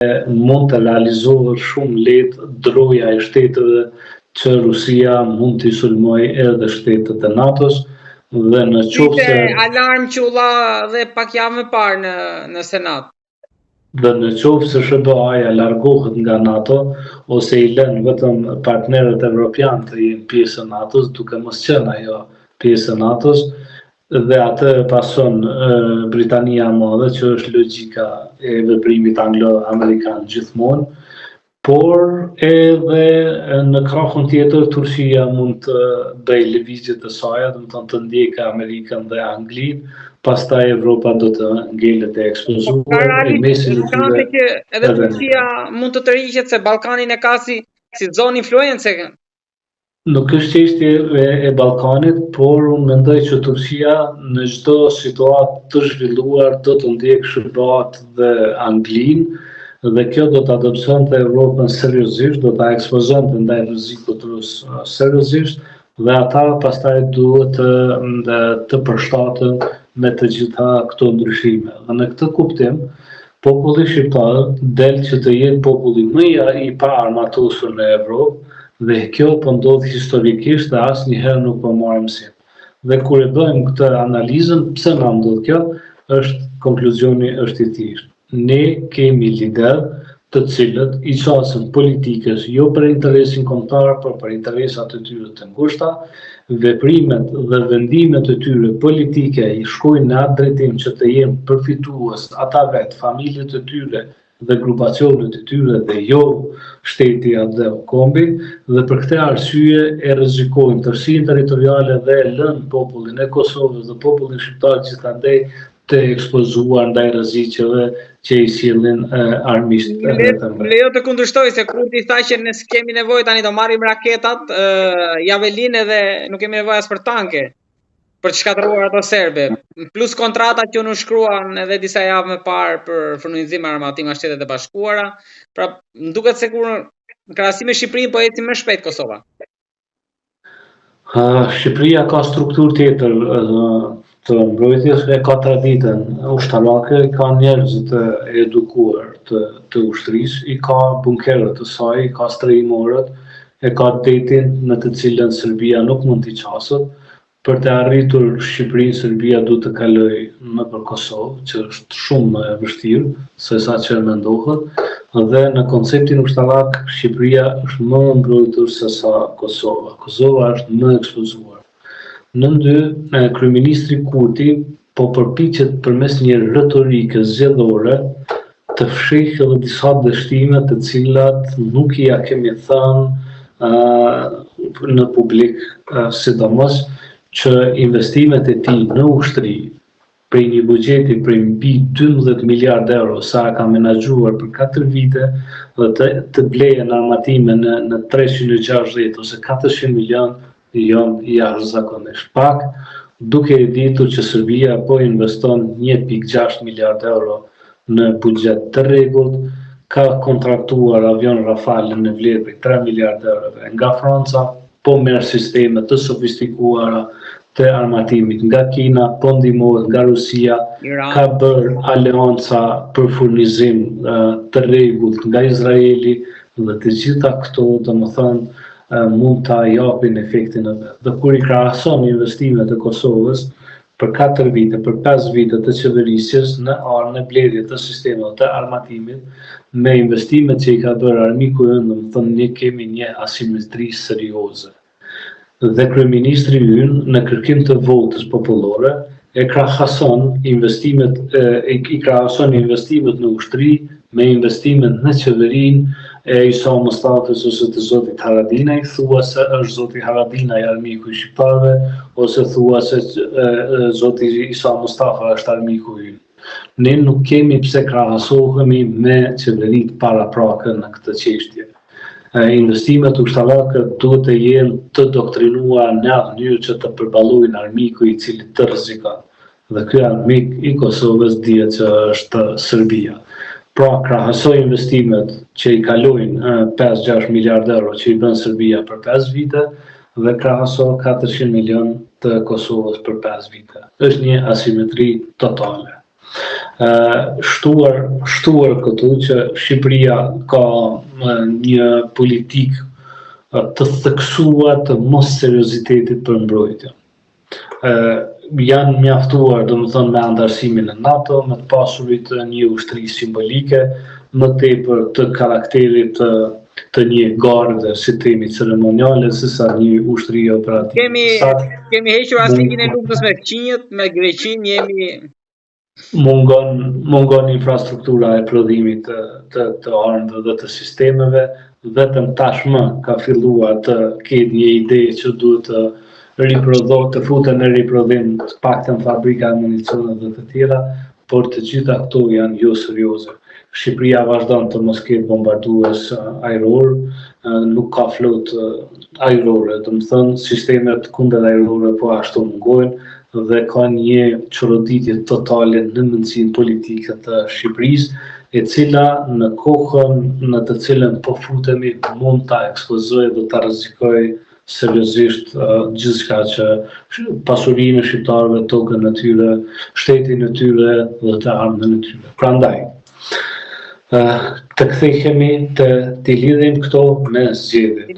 mund të realizohet shumë lehtë droja e shteteve që Rusia mund të sulmojë edhe shtetet e NATO-s dhe në qoftë se alarm që u dha dhe pak javë më parë në Senat. Dhe në qoftë se SBA-ja largohet nga NATO ose i lën vetëm partnerët evropian të jenë pjesë e NATO-s, duke mos qenë ajo pjesë e NATO-s, dhe atë pason Britania e Madhe, që është logjika e veprimit anglo-amerikan gjithmonë, por edhe në krahun tjetër Turqia mund të bëjë lëvizjet e saj, do të thonë të ndjekë Amerikën dhe Anglinë, pastaj Evropa do të ngelet e ekspozuar e mesin e tyre. Që edhe Turqia mund të tërhiqet se Ballkanin e ka si zonë influence. Nuk është çështje e Ballkanit, por unë mendoj që Turqia në çdo situatë të zhvilluar do të ndjekë SBA-t dhe Anglinë, dhe kjo do të adoptonte Evropën seriozisht, do të ekspozonte ndaj rrezikut rus seriozisht, dhe ata pastaj duhet të përshtaten me të gjitha këto ndryshime. Dhe në këtë kuptim, populli shqiptar del që të jetë populli më i paarmatosur në Evropë, dhe kjo po ndodh historikisht dhe asnjëherë nuk po marrim mësim. Dhe kur e bëjmë këtë analizën, pse na ndodh kjo, konkluzioni është i thjeshtë. Ne kemi lider të cilët i qasën politikës jo për interesin kombëtar, por për interesat e tyre të ngushta, veprimet dhe vendimet e tyre politike i shkojnë në atë drejtim që të jenë përfitues ata vetë, familjet e tyre dhe grupacionet e tyre dhe jo shteti dhe kombi, dhe për këtë arsye e rrezikojnë tërësinë territoriale dhe e lënë popullin e Kosovës dhe popullin shqiptar gjithandej të ekspozuar ndaj rrezikeve që i sillin armisht. Lejo të kundërshtoj se Kurti tha që ne s'kemi nevojë tani do marrim raketat, Javelin edhe nuk kemi nevojë as për tanke për të shkatëruar ato serbe. Plus kontratat që u shkruan edhe disa javë më parë për furnizim armati nga Shtetet e Bashkuara. Pra, më duket se kur në krahasim me Shqipërinë po ecim më shpejt Kosova. Shqipëria ka strukturë tjetër të mbrojtjes, ka traditën ushtarake, ka njerëz të edukuar të ushtrisë, i ka bunkerët të saj, i ka strehimorët, e ka detin në të cilën Serbia nuk mund t'i qasët. Për të arritur Shqipërinë, Serbia duhet të kalojë nëpër Kosovë, që është shumë më e vështirë se sa që mendohet, dhe në konceptin ushtarak Shqipëria është më e mbrojtur se sa Kosova. Kosova është më ekspozuar. Në dy, kryeministri Kurti po përpiqet përmes një retorike zgjedhore të fshihë edhe disa dështime të cilat nuk i ja kemi thënë në publik, sidomos që investimet e tij në ushtri prej një buxheti prej mbi 12 miliard euro sa ka menaxhuar për 4 vite dhe të blejën armatime në 360 ose 400 milion janë jashtëzakonisht pak, duke i ditur që Serbia po investon 1.6 miliard euro në buxhet të rregullt, ka kontraktuar avion Rafale në vlerë prej 3 miliard euro nga Franca, po merr sisteme të sofistikuara të armatimit nga Kina, po ndihmohet nga Rusia, ka bërë aleanca për furnizim të rregullt nga Izraeli dhe të gjitha këto, domethënë, mund ta japin efektin e vet. Dhe kur i krahason investimet e Kosovës për 4 vite, për 5 vite të qeverisjes në anën e blerjes të sistemeve të armatimit, me investimet që i ka bërë armiku ynë, domethënë ne kemi një asimetri serioze. Dhe kryeministri ynë në kërkim të votës popullore i krahason investimet në ushtri me investimet në qeverinë e Isa Mustafës ose të zotit Haradinaj, thua se është zoti Haradinaj armiku i shqiptarëve, ose thua se zoti Isa Mustafa është armiku ynë. Ne nuk kemi pse krahasohemi me qeveritë paraprake në këtë çështje. Investimet ushtarake duhet të jenë të doktrinuar në atë mënyrë që të përballojnë armiku i cili të rrezikon. Dhe ky armik i Kosovës dihet që është Serbia. Pra, krahasoj investimet që i kalojnë 5-6 miliard euro që i bën Serbia për 5 vite dhe krahasoj 400 milion të Kosovës për 5 vite. Është një asimetri totale. shtuar këtu që Shqipëria ka një politikë të theksuar të mos seriozitetit për mbrojtje. Janë mjaftuar, domethënë, me antarësimin e NATO, me të pasurit një ushtri simbolike, më tepër të karakterit të një garde si temi ceremoniale, sesa një ushtri operative. Kemi hequr asnjërin e luftës me Fqinjët, me Greqinë jemi mungon infrastruktura e prodhimit të armëve dhe të sistemeve, vetëm tashmë ka filluar të ketë një ide që duhet të futen në riprodhim të paktën fabrika e municionit dhe të tjera, por të gjitha këto janë jo serioze. Shqipëria vazhdon të mos ketë bombardues ajror, nuk ka flotë ajrore, domethënë sistemet kundërajrore po ashtu mungojnë dhe ka një çoroditje totale në mendsinë politike të Shqipërisë, e cila në kohën në të cilën po futemi mund ta ekspozojë dhe ta rrezikojë seriozisht gjithçka që pasurinë e shqiptarëve, tokën e tyre, shtetin e tyre dhe të armën e tyre. Prandaj, të kthehemi të lidhim këto me zgjedhjet.